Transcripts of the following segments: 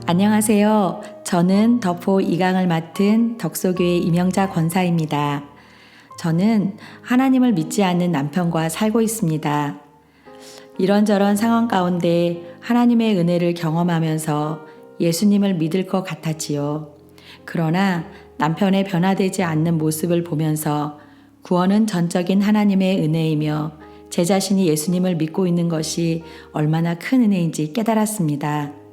안녕하세요. 저는 덕포 2강을 맡은 덕소교회 임영자 권사입니다. 저는 하나님을 믿지 않는 남편과 살고 있습니다. 이런저런 상황 가운데 하나님의 은혜를 경험하면서 예수님을 믿을 것 같았지요. 그러나 남편의 변화되지 않는 모습을 보면서 구원은 전적인 하나님의 은혜이며 제 자신이 예수님을 믿고 있는 것이 얼마나 큰 은혜인지 깨달았습니다.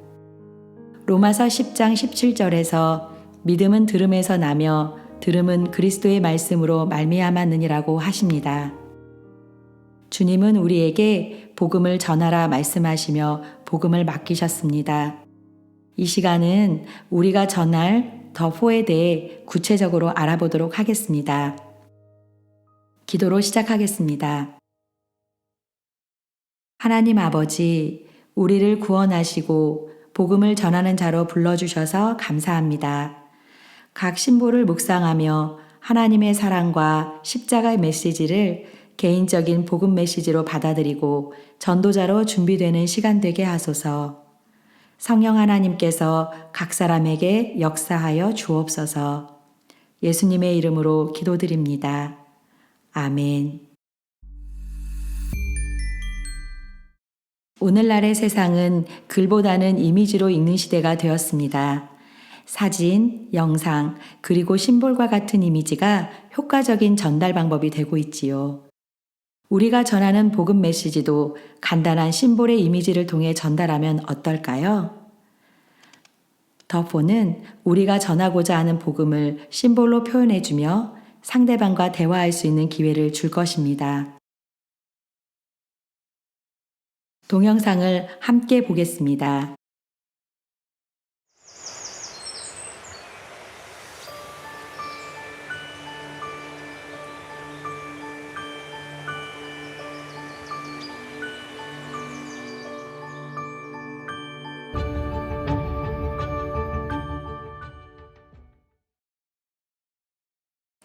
로마서 10장 17절에서 믿음은 들음에서 나며 들음은 그리스도의 말씀으로 말미암았느니라고 하십니다. 주님은 우리에게 복음을 전하라 말씀하시며 복음을 맡기셨습니다. 이 시간은 우리가 전할 더4에 대해 구체적으로 알아보도록 하겠습니다. 기도로 시작하겠습니다. 하나님 아버지, 우리를 구원하시고 복음을 전하는 자로 불러주셔서 감사합니다. 각 신보를 묵상하며 하나님의 사랑과 십자가의 메시지를 개인적인 복음 메시지로 받아들이고 전도자로 준비되는 시간 되게 하소서. 성령 하나님께서 각 사람에게 역사하여 주옵소서. 예수님의 이름으로 기도드립니다. 아멘. 오늘날의 세상은 글보다는 이미지로 읽는 시대가 되었습니다. 사진, 영상, 그리고 심볼과 같은 이미지가 효과적인 전달 방법이 되고 있지요. 우리가 전하는 복음 메시지도 간단한 심볼의 이미지를 통해 전달하면 어떨까요? 더4는 우리가 전하고자 하는 복음을 심볼로 표현해주며 상대방과 대화할 수 있는 기회를 줄 것입니다. 동영상을 함께 보겠습니다.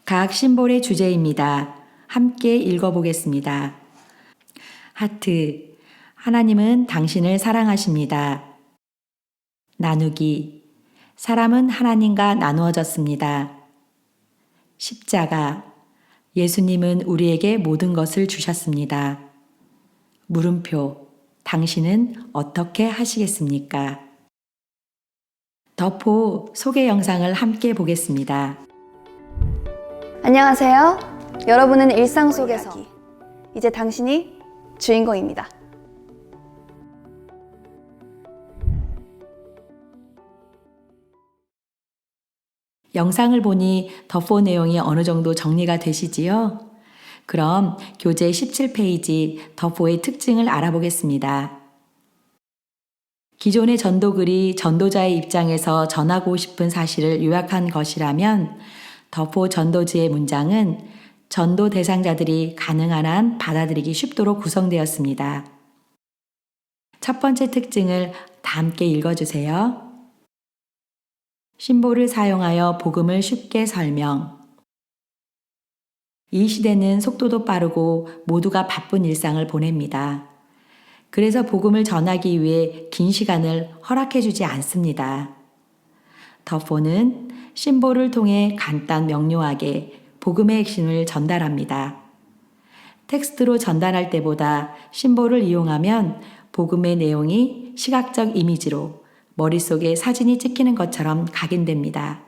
각 심볼의 주제입니다. 함께 읽어보겠습니다. 하트, 하나님은 당신을 사랑하십니다. 나누기, 사람은 하나님과 나누어졌습니다. 십자가, 예수님은 우리에게 모든 것을 주셨습니다. 물음표, 당신은 어떻게 하시겠습니까? 더4 소개 영상을 함께 보겠습니다. 안녕하세요. 여러분은 일상 속에서 이제 당신이 주인공입니다. 영상을 보니 더4 내용이 어느 정도 정리가 되시지요? 그럼 교재 17페이지 더4의 특징을 알아보겠습니다. 기존의 전도글이 전도자의 입장에서 전하고 싶은 사실을 요약한 것이라면 더4 전도지의 문장은 전도 대상자들이 가능한 한 받아들이기 쉽도록 구성되었습니다. 첫 번째 특징을 다 함께 읽어주세요. 심볼을 사용하여 복음을 쉽게 설명. 이 시대는 속도도 빠르고 모두가 바쁜 일상을 보냅니다. 그래서 복음을 전하기 위해 긴 시간을 허락해주지 않습니다. 더4는 심볼을 통해 간단 명료하게 복음의 핵심을 전달합니다. 텍스트로 전달할 때보다 심볼을 이용하면 복음의 내용이 시각적 이미지로 머릿속에 사진이 찍히는 것처럼 각인됩니다.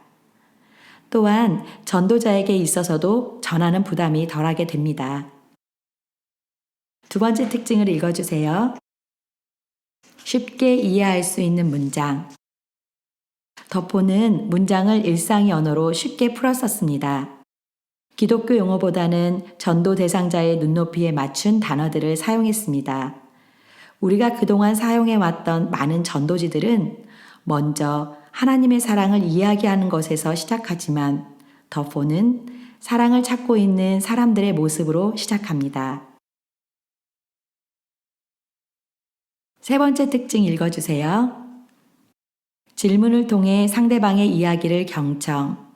또한 전도자에게 있어서도 전하는 부담이 덜하게 됩니다. 두 번째 특징을 읽어주세요. 쉽게 이해할 수 있는 문장. 더4는 문장을 일상의 언어로 쉽게 풀었었습니다. 기독교 용어보다는 전도 대상자의 눈높이에 맞춘 단어들을 사용했습니다. 우리가 그동안 사용해왔던 많은 전도지들은 먼저 하나님의 사랑을 이야기하는 것에서 시작하지만 더4는 사랑을 찾고 있는 사람들의 모습으로 시작합니다. 세 번째 특징 읽어주세요. 질문을 통해 상대방의 이야기를 경청.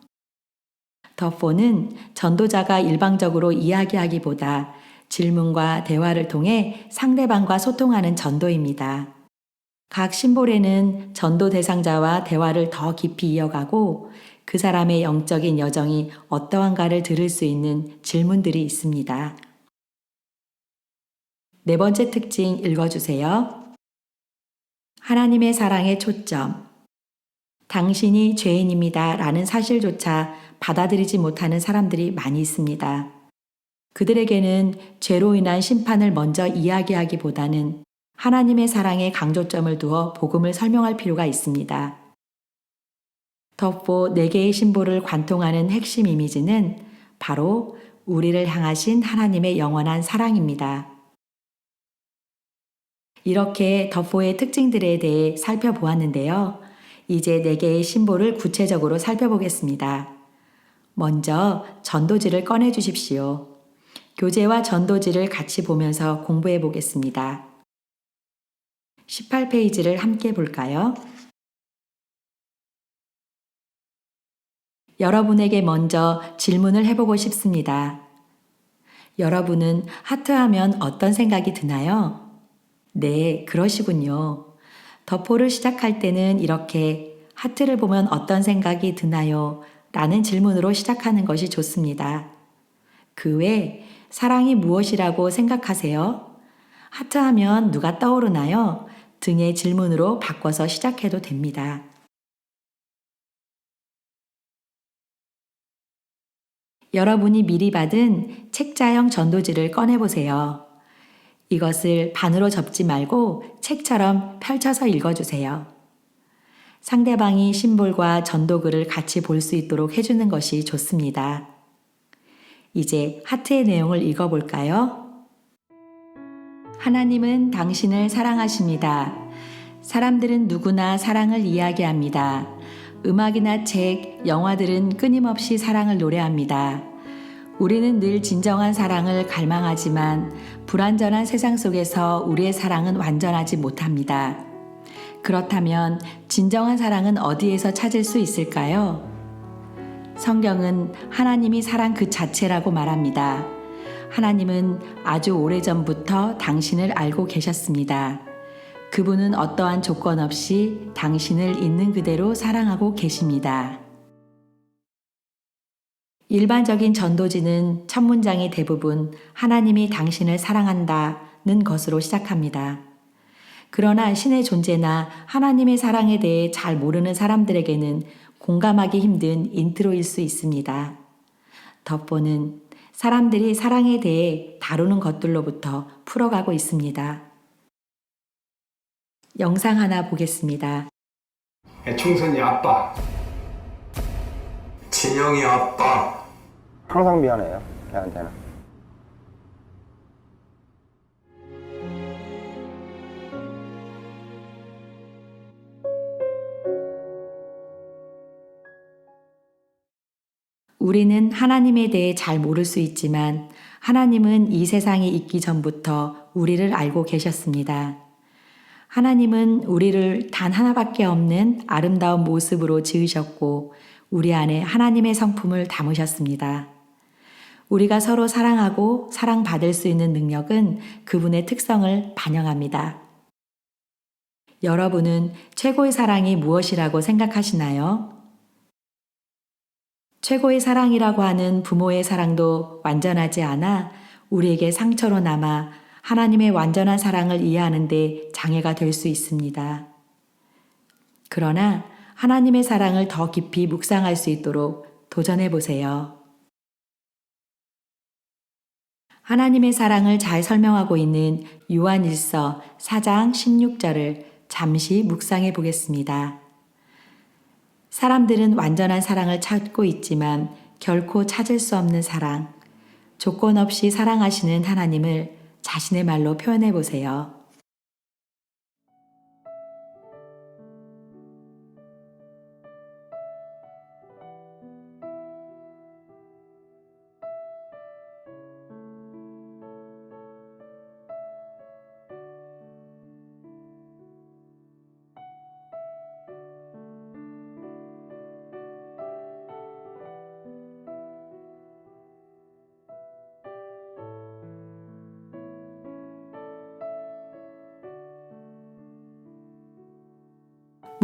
더4는 전도자가 일방적으로 이야기하기보다 질문과 대화를 통해 상대방과 소통하는 전도입니다. 각 심볼에는 전도 대상자와 대화를 더 깊이 이어가고 그 사람의 영적인 여정이 어떠한가를 들을 수 있는 질문들이 있습니다. 네 번째 특징 읽어주세요. 하나님의 사랑의 초점. 당신이 죄인입니다 라는 사실조차 받아들이지 못하는 사람들이 많이 있습니다. 그들에게는 죄로 인한 심판을 먼저 이야기하기보다는 하나님의 사랑에 강조점을 두어 복음을 설명할 필요가 있습니다. 덕보 4개의 심볼을 관통하는 핵심 이미지는 바로 우리를 향하신 하나님의 영원한 사랑입니다. 이렇게 덕보의 특징들에 대해 살펴보았는데요. 이제 4개의 심볼을 구체적으로 살펴보겠습니다. 먼저 전도지를 꺼내 주십시오. 교재와 전도지를 같이 보면서 공부해 보겠습니다. 18페이지를 함께 볼까요? 여러분에게 먼저 질문을 해보고 싶습니다. 여러분은 하트하면 어떤 생각이 드나요? 네, 그러시군요. 덕포를 시작할 때는 이렇게 하트를 보면 어떤 생각이 드나요? 라는 질문으로 시작하는 것이 좋습니다. 그 외 사랑이 무엇이라고 생각하세요? 하트하면 누가 떠오르나요? 등의 질문으로 바꿔서 시작해도 됩니다. 여러분이 미리 받은 책자형 전도지를 꺼내보세요. 이것을 반으로 접지 말고 책처럼 펼쳐서 읽어주세요. 상대방이 심볼과 전도글을 같이 볼 수 있도록 해주는 것이 좋습니다. 이제 하트의 내용을 읽어볼까요? 하나님은 당신을 사랑하십니다. 사람들은 누구나 사랑을 이야기합니다. 음악이나 책, 영화들은 끊임없이 사랑을 노래합니다. 우리는 늘 진정한 사랑을 갈망하지만 불완전한 세상 속에서 우리의 사랑은 완전하지 못합니다. 그렇다면 진정한 사랑은 어디에서 찾을 수 있을까요? 성경은 하나님이 사랑 그 자체라고 말합니다. 하나님은 아주 오래전부터 당신을 알고 계셨습니다. 그분은 어떠한 조건 없이 당신을 있는 그대로 사랑하고 계십니다. 일반적인 전도지는 첫 문장이 대부분 하나님이 당신을 사랑한다는 것으로 시작합니다. 그러나 신의 존재나 하나님의 사랑에 대해 잘 모르는 사람들에게는 공감하기 힘든 인트로일 수 있습니다. 덕보는 사람들이 사랑에 대해 다루는 것들로부터 풀어가고 있습니다. 영상 하나 보겠습니다. 총선이 아빠, 진영이 아빠. 항상 미안해요, 걔한테는. 우리는 하나님에 대해 잘 모를 수 있지만 하나님은 이 세상이 있기 전부터 우리를 알고 계셨습니다. 하나님은 우리를 단 하나밖에 없는 아름다운 모습으로 지으셨고 우리 안에 하나님의 성품을 담으셨습니다. 우리가 서로 사랑하고 사랑받을 수 있는 능력은 그분의 특성을 반영합니다. 여러분은 최고의 사랑이 무엇이라고 생각하시나요? 최고의 사랑이라고 하는 부모의 사랑도 완전하지 않아 우리에게 상처로 남아 하나님의 완전한 사랑을 이해하는 데 장애가 될 수 있습니다. 그러나 하나님의 사랑을 더 깊이 묵상할 수 있도록 도전해 보세요. 하나님의 사랑을 잘 설명하고 있는 요한일서 4장 16절을 잠시 묵상해 보겠습니다. 사람들은 완전한 사랑을 찾고 있지만 결코 찾을 수 없는 사랑, 조건 없이 사랑하시는 하나님을 자신의 말로 표현해 보세요.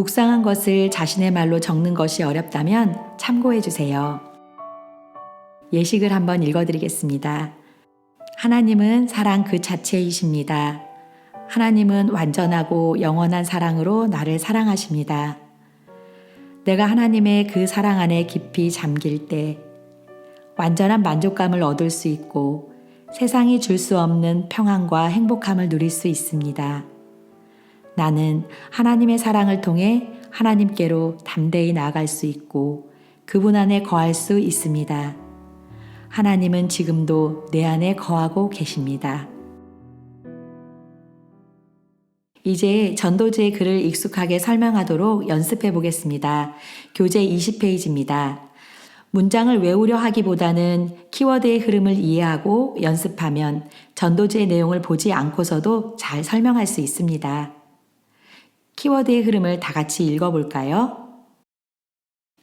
묵상한 것을 자신의 말로 적는 것이 어렵다면 참고해 주세요. 예식을 한번 읽어드리겠습니다. 하나님은 사랑 그 자체이십니다. 하나님은 완전하고 영원한 사랑으로 나를 사랑하십니다. 내가 하나님의 그 사랑 안에 깊이 잠길 때 완전한 만족감을 얻을 수 있고 세상이 줄 수 없는 평안과 행복함을 누릴 수 있습니다. 나는 하나님의 사랑을 통해 하나님께로 담대히 나아갈 수 있고 그분 안에 거할 수 있습니다. 하나님은 지금도 내 안에 거하고 계십니다. 이제 전도지의 글을 익숙하게 설명하도록 연습해 보겠습니다. 교재 20페이지입니다. 문장을 외우려 하기보다는 키워드의 흐름을 이해하고 연습하면 전도지의 내용을 보지 않고서도 잘 설명할 수 있습니다. 키워드의 흐름을 다 같이 읽어볼까요?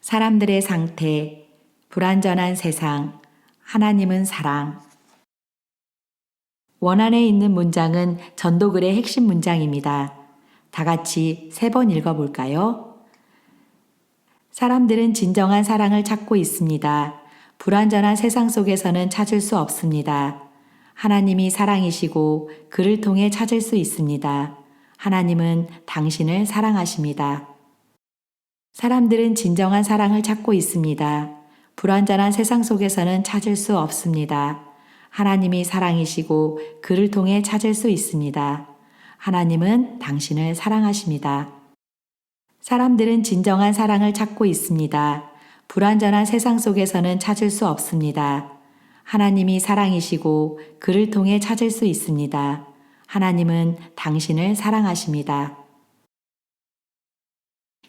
사람들의 상태, 불완전한 세상, 하나님은 사랑. 원안에 있는 문장은 전도글의 핵심 문장입니다. 다 같이 3번 읽어볼까요? 사람들은 진정한 사랑을 찾고 있습니다. 불완전한 세상 속에서는 찾을 수 없습니다. 하나님이 사랑이시고 그를 통해 찾을 수 있습니다. 하나님은 당신을 사랑하십니다. 사람들은 진정한 사랑을 찾고 있습니다. 불완전한 세상 속에서는 찾을 수 없습니다. 하나님이 사랑이시고 그를 통해 찾을 수 있습니다. 하나님은 당신을 사랑하십니다. 사람들은 진정한 사랑을 찾고 있습니다. 불완전한 세상 속에서는 찾을 수 없습니다. 하나님이 사랑이시고 그를 통해 찾을 수 있습니다. 하나님은 당신을 사랑하십니다.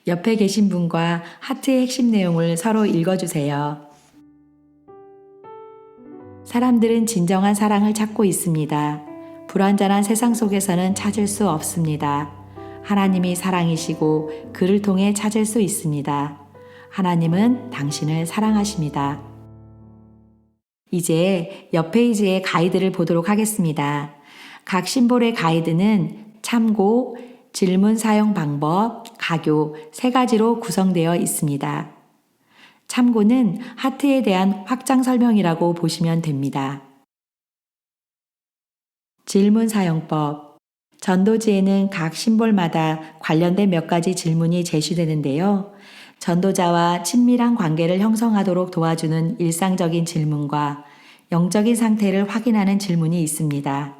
옆에 계신 분과 하트의 핵심 내용을 서로 읽어주세요. 사람들은 진정한 사랑을 찾고 있습니다. 불완전한 세상 속에서는 찾을 수 없습니다. 하나님이 사랑이시고 그를 통해 찾을 수 있습니다. 하나님은 당신을 사랑하십니다. 이제 옆 페이지의 가이드를 보도록 하겠습니다. 각 심볼의 가이드는 참고, 질문 사용 방법, 가교 3가지로 구성되어 있습니다. 참고는 하트에 대한 확장 설명이라고 보시면 됩니다. 질문 사용법. 전도지에는 각 심볼마다 관련된 몇 가지 질문이 제시되는데요. 전도자와 친밀한 관계를 형성하도록 도와주는 일상적인 질문과 영적인 상태를 확인하는 질문이 있습니다.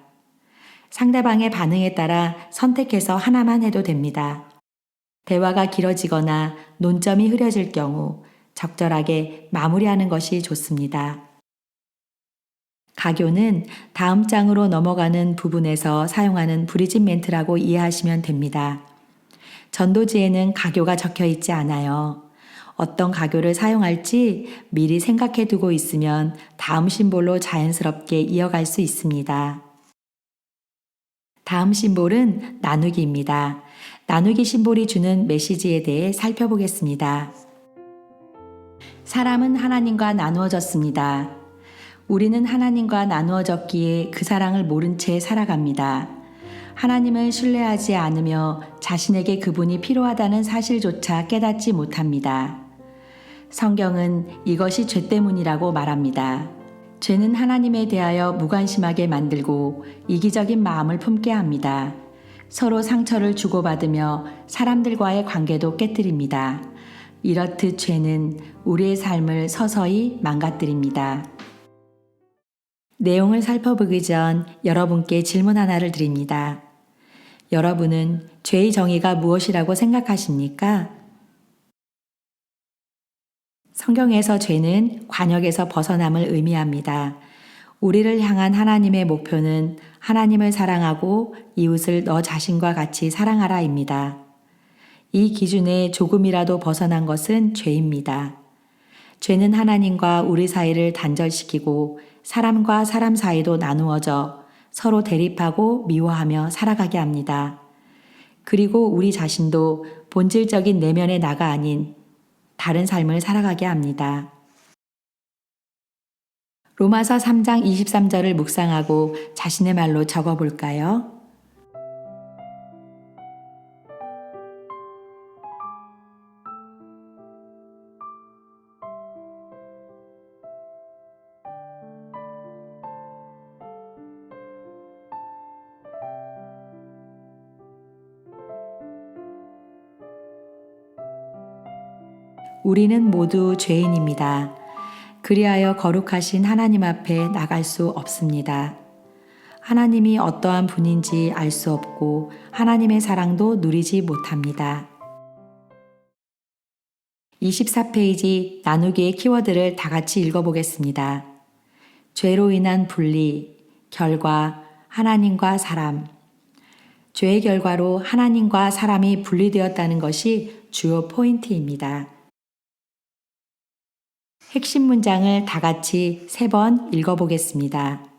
상대방의 반응에 따라 선택해서 하나만 해도 됩니다. 대화가 길어지거나 논점이 흐려질 경우 적절하게 마무리하는 것이 좋습니다. 가교는 다음 장으로 넘어가는 부분에서 사용하는 브리짓 멘트라고 이해하시면 됩니다. 전도지에는 가교가 적혀 있지 않아요. 어떤 가교를 사용할지 미리 생각해 두고 있으면 다음 심볼로 자연스럽게 이어갈 수 있습니다. 다음 심볼은 나누기입니다. 나누기 심볼이 주는 메시지에 대해 살펴보겠습니다. 사람은 하나님과 나누어졌습니다. 우리는 하나님과 나누어졌기에 그 사랑을 모른 채 살아갑니다. 하나님을 신뢰하지 않으며 자신에게 그분이 필요하다는 사실조차 깨닫지 못합니다. 성경은 이것이 죄 때문이라고 말합니다. 죄는 하나님에 대하여 무관심하게 만들고 이기적인 마음을 품게 합니다. 서로 상처를 주고받으며 사람들과의 관계도 깨뜨립니다. 이렇듯 죄는 우리의 삶을 서서히 망가뜨립니다. 내용을 살펴보기 전 여러분께 질문 하나를 드립니다. 여러분은 죄의 정의가 무엇이라고 생각하십니까? 성경에서 죄는 관역에서 벗어남을 의미합니다. 우리를 향한 하나님의 목표는 하나님을 사랑하고 이웃을 너 자신과 같이 사랑하라입니다. 이 기준에 조금이라도 벗어난 것은 죄입니다. 죄는 하나님과 우리 사이를 단절시키고 사람과 사람 사이도 나누어져 서로 대립하고 미워하며 살아가게 합니다. 그리고 우리 자신도 본질적인 내면의 나가 아닌 다른 삶을 살아가게 합니다. 로마서 3장 23절을 묵상하고 자신의 말로 적어볼까요? 우리는 모두 죄인입니다. 그리하여 거룩하신 하나님 앞에 나갈 수 없습니다. 하나님이 어떠한 분인지 알 수 없고 하나님의 사랑도 누리지 못합니다. 24페이지 나누기의 키워드를 다 같이 읽어보겠습니다. 죄로 인한 분리, 결과, 하나님과 사람. 죄의 결과로 하나님과 사람이 분리되었다는 것이 주요 포인트입니다. 핵심 문장을 다 같이 3번 읽어보겠습니다.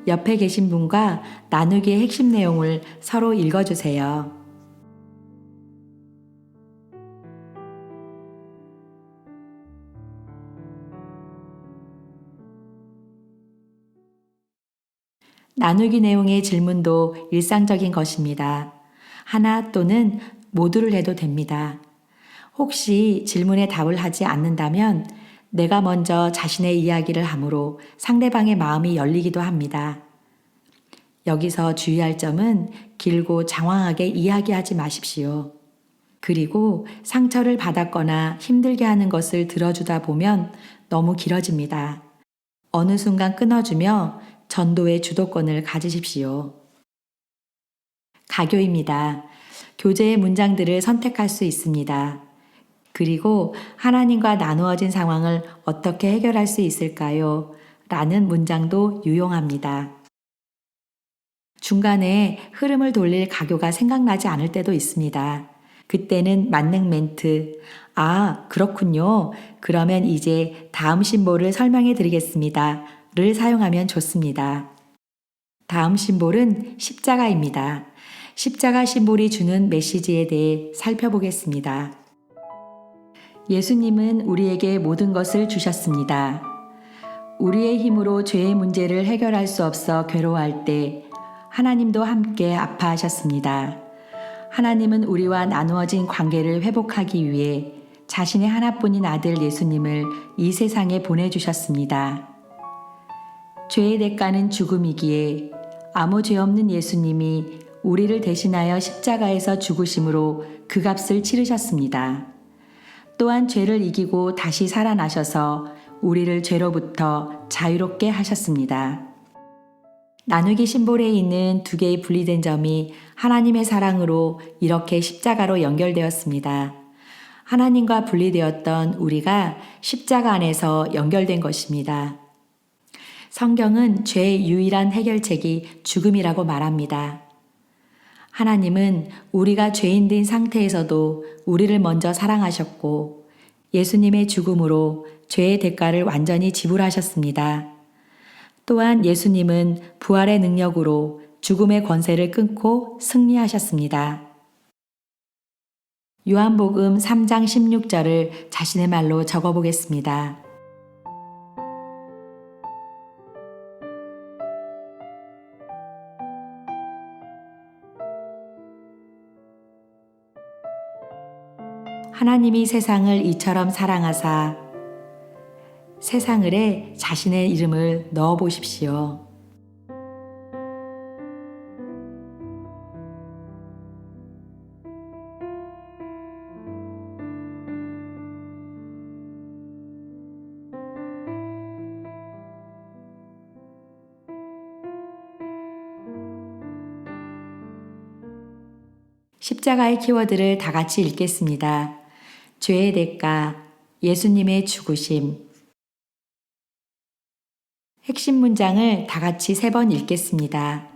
옆에 계신 분과 나누기의 핵심 내용을 서로 읽어주세요. 나누기 내용의 질문도 일상적인 것입니다. 하나 또는 모두를 해도 됩니다. 혹시 질문에 답을 하지 않는다면 내가 먼저 자신의 이야기를 하므로 상대방의 마음이 열리기도 합니다. 여기서 주의할 점은 길고 장황하게 이야기하지 마십시오. 그리고 상처를 받았거나 힘들게 하는 것을 들어주다 보면 너무 길어집니다. 어느 순간 끊어주며 전도의 주도권을 가지십시오. 가교입니다. 교재의 문장들을 선택할 수 있습니다. 그리고 하나님과 나누어진 상황을 어떻게 해결할 수 있을까요? 라는 문장도 유용합니다. 중간에 흐름을 돌릴 가교가 생각나지 않을 때도 있습니다. 그때는 만능 멘트, 아, 그렇군요. 그러면 이제 다음 심볼을 설명해 드리겠습니다. 를 사용하면 좋습니다. 다음 심볼은 십자가입니다. 십자가 심볼이 주는 메시지에 대해 살펴보겠습니다. 예수님은 우리에게 모든 것을 주셨습니다. 우리의 힘으로 죄의 문제를 해결할 수 없어 괴로워할 때 하나님도 함께 아파하셨습니다. 하나님은 우리와 나누어진 관계를 회복하기 위해 자신의 하나뿐인 아들 예수님을 이 세상에 보내주셨습니다. 죄의 대가는 죽음이기에 아무 죄 없는 예수님이 우리를 대신하여 십자가에서 죽으심으로 그 값을 치르셨습니다. 또한 죄를 이기고 다시 살아나셔서 우리를 죄로부터 자유롭게 하셨습니다. 나누기 심볼에 있는 2개의 분리된 점이 하나님의 사랑으로 이렇게 십자가로 연결되었습니다. 하나님과 분리되었던 우리가 십자가 안에서 연결된 것입니다. 성경은 죄의 유일한 해결책이 죽음이라고 말합니다. 하나님은 우리가 죄인된 상태에서도 우리를 먼저 사랑하셨고 예수님의 죽음으로 죄의 대가를 완전히 지불하셨습니다. 또한 예수님은 부활의 능력으로 죽음의 권세를 끊고 승리하셨습니다. 요한복음 3장 16절을 자신의 말로 적어보겠습니다. 하나님이 세상을 이처럼 사랑하사 세상을에 자신의 이름을 넣어 보십시오. 십자가의 키워드를 다 같이 읽겠습니다. 죄의 대가, 예수님의 죽으심. 핵심 문장을 다 같이 3번 읽겠습니다.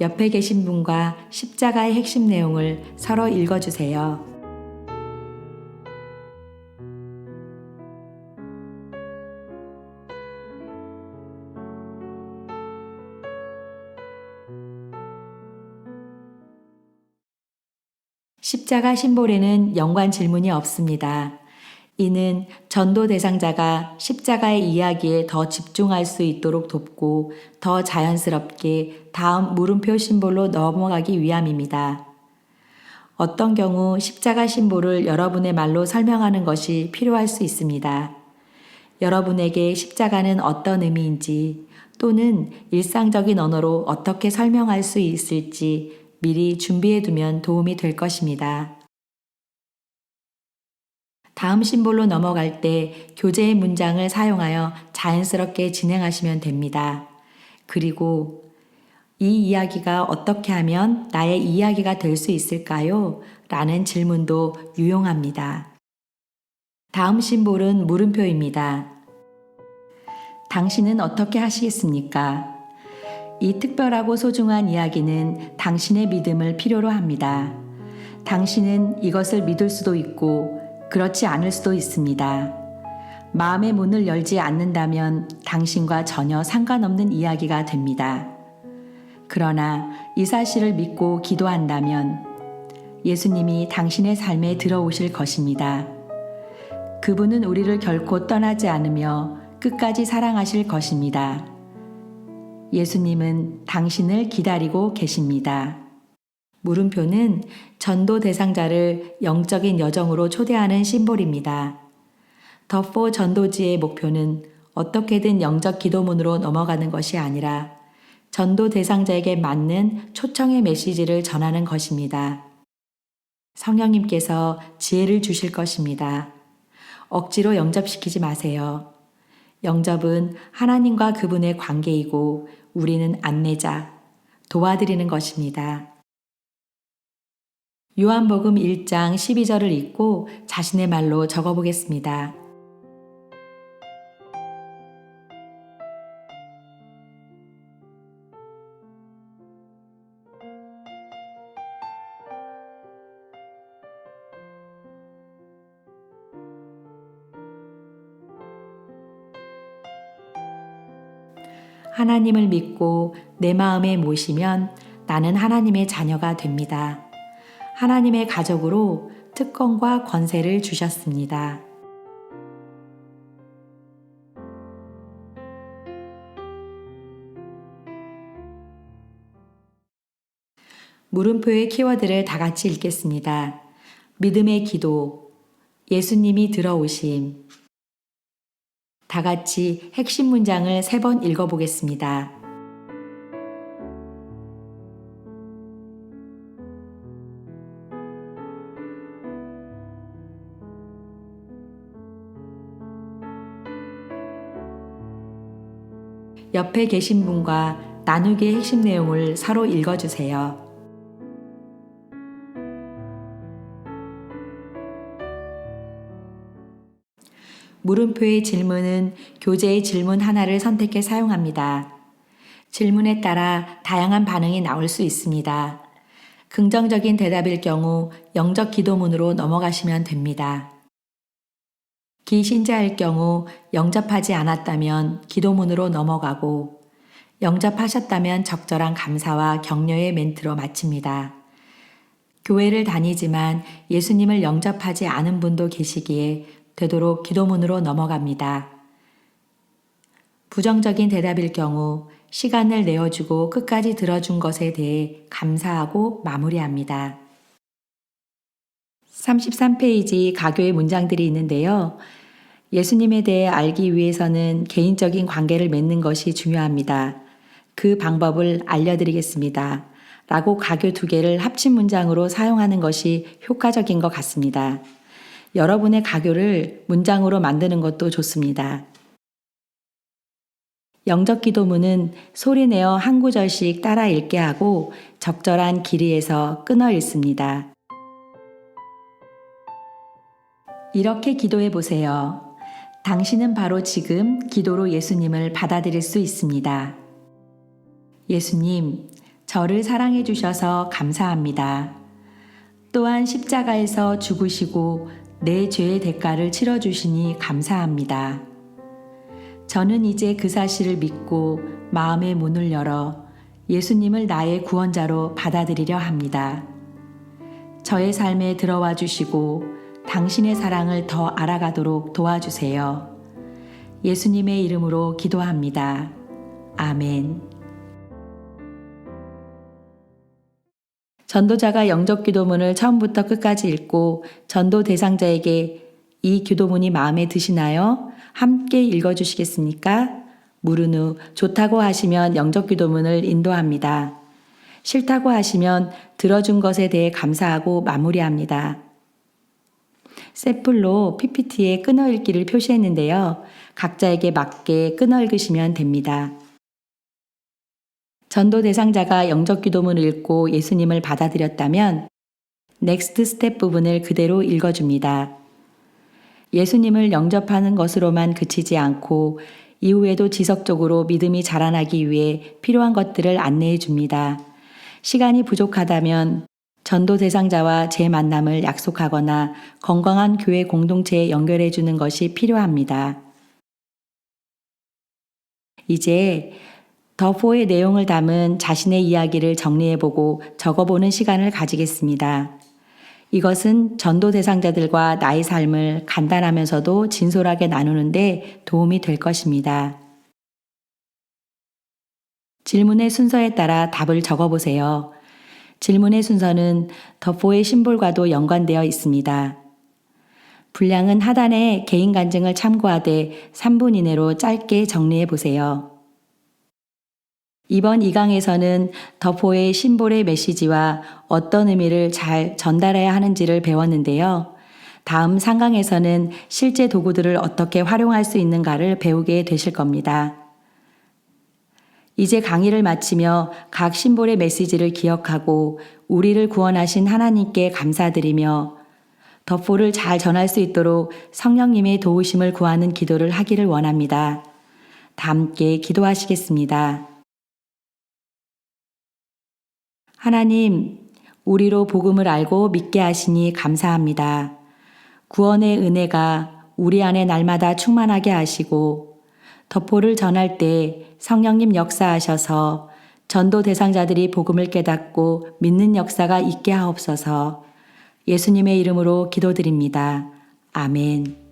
옆에 계신 분과 십자가의 핵심 내용을 서로 읽어주세요. 십자가 심볼에는 연관 질문이 없습니다. 이는 전도 대상자가 십자가의 이야기에 더 집중할 수 있도록 돕고 더 자연스럽게 다음 물음표 심볼로 넘어가기 위함입니다. 어떤 경우 십자가 심볼을 여러분의 말로 설명하는 것이 필요할 수 있습니다. 여러분에게 십자가는 어떤 의미인지 또는 일상적인 언어로 어떻게 설명할 수 있을지 미리 준비해 두면 도움이 될 것입니다. 다음 심볼로 넘어갈 때 교재의 문장을 사용하여 자연스럽게 진행하시면 됩니다. 그리고 이 이야기가 어떻게 하면 나의 이야기가 될 수 있을까요? 라는 질문도 유용합니다. 다음 심볼은 물음표입니다. 당신은 어떻게 하시겠습니까? 이 특별하고 소중한 이야기는 당신의 믿음을 필요로 합니다. 당신은 이것을 믿을 수도 있고 그렇지 않을 수도 있습니다. 마음의 문을 열지 않는다면 당신과 전혀 상관없는 이야기가 됩니다. 그러나 이 사실을 믿고 기도한다면 예수님이 당신의 삶에 들어오실 것입니다. 그분은 우리를 결코 떠나지 않으며 끝까지 사랑하실 것입니다. 예수님은 당신을 기다리고 계십니다. 물음표는 전도 대상자를 영적인 여정으로 초대하는 심볼입니다. 더4 전도지의 목표는 어떻게든 영적 기도문으로 넘어가는 것이 아니라 전도 대상자에게 맞는 초청의 메시지를 전하는 것입니다. 성령님께서 지혜를 주실 것입니다. 억지로 영접시키지 마세요. 영접은 하나님과 그분의 관계이고 우리는 안내자, 도와드리는 것입니다. 요한복음 1장 12절을 읽고 자신의 말로 적어보겠습니다. 하나님을 믿고 내 마음에 모시면 나는 하나님의 자녀가 됩니다. 하나님의 가족으로 특권과 권세를 주셨습니다. 물음표의 키워드를 다 같이 읽겠습니다. 믿음의 기도, 예수님이 들어오심. 다 같이 핵심 문장을 3번 읽어보겠습니다. 옆에 계신 분과 나누기의 핵심 내용을 서로 읽어주세요. 물음표의 질문은 교재의 질문 하나를 선택해 사용합니다. 질문에 따라 다양한 반응이 나올 수 있습니다. 긍정적인 대답일 경우 영적 기도문으로 넘어가시면 됩니다. 기신자일 경우 영접하지 않았다면 기도문으로 넘어가고 영접하셨다면 적절한 감사와 격려의 멘트로 마칩니다. 교회를 다니지만 예수님을 영접하지 않은 분도 계시기에 되도록 기도문으로 넘어갑니다. 부정적인 대답일 경우 시간을 내어주고 끝까지 들어준 것에 대해 감사하고 마무리합니다. 33페이지 가교의 문장들이 있는데요. 예수님에 대해 알기 위해서는 개인적인 관계를 맺는 것이 중요합니다. 그 방법을 알려드리겠습니다. 라고 가교 2개를 합친 문장으로 사용하는 것이 효과적인 것 같습니다. 여러분의 가교를 문장으로 만드는 것도 좋습니다. 영적 기도문은 소리내어 한 구절씩 따라 읽게 하고 적절한 길이에서 끊어 읽습니다. 이렇게 기도해 보세요. 당신은 바로 지금 기도로 예수님을 받아들일 수 있습니다. 예수님, 저를 사랑해 주셔서 감사합니다. 또한 십자가에서 죽으시고 내 죄의 대가를 치러주시니 감사합니다. 저는 이제 그 사실을 믿고 마음의 문을 열어 예수님을 나의 구원자로 받아들이려 합니다. 저의 삶에 들어와 주시고 당신의 사랑을 더 알아가도록 도와주세요. 예수님의 이름으로 기도합니다. 아멘. 전도자가 영접 기도문을 처음부터 끝까지 읽고 전도 대상자에게 이 기도문이 마음에 드시나요? 함께 읽어주시겠습니까? 물은 후 좋다고 하시면 영접 기도문을 인도합니다. 싫다고 하시면 들어준 것에 대해 감사하고 마무리합니다. 셋플로 PPT에 끊어 읽기를 표시했는데요. 각자에게 맞게 끊어 읽으시면 됩니다. 전도 대상자가 영접 기도문을 읽고 예수님을 받아들였다면 넥스트 스텝 부분을 그대로 읽어줍니다. 예수님을 영접하는 것으로만 그치지 않고 이후에도 지속적으로 믿음이 자라나기 위해 필요한 것들을 안내해 줍니다. 시간이 부족하다면 전도 대상자와 재만남을 약속하거나 건강한 교회 공동체에 연결해 주는 것이 필요합니다. 이제 더4의 내용을 담은 자신의 이야기를 정리해보고 적어보는 시간을 가지겠습니다. 이것은 전도 대상자들과 나의 삶을 간단하면서도 진솔하게 나누는데 도움이 될 것입니다. 질문의 순서에 따라 답을 적어보세요. 질문의 순서는 더4의 심볼과도 연관되어 있습니다. 분량은 하단에 개인 간증을 참고하되 3분 이내로 짧게 정리해 보세요. 이번 2강에서는 더4의 심볼의 메시지와 어떤 의미를 잘 전달해야 하는지를 배웠는데요. 다음 3강에서는 실제 도구들을 어떻게 활용할 수 있는가를 배우게 되실 겁니다. 이제 강의를 마치며 각 심볼의 메시지를 기억하고 우리를 구원하신 하나님께 감사드리며 더4를 잘 전할 수 있도록 성령님의 도우심을 구하는 기도를 하기를 원합니다. 다 함께 기도하시겠습니다. 하나님, 우리로 복음을 알고 믿게 하시니 감사합니다. 구원의 은혜가 우리 안에 날마다 충만하게 하시고 더4를 전할 때 성령님 역사하셔서 전도 대상자들이 복음을 깨닫고 믿는 역사가 있게 하옵소서. 예수님의 이름으로 기도드립니다. 아멘.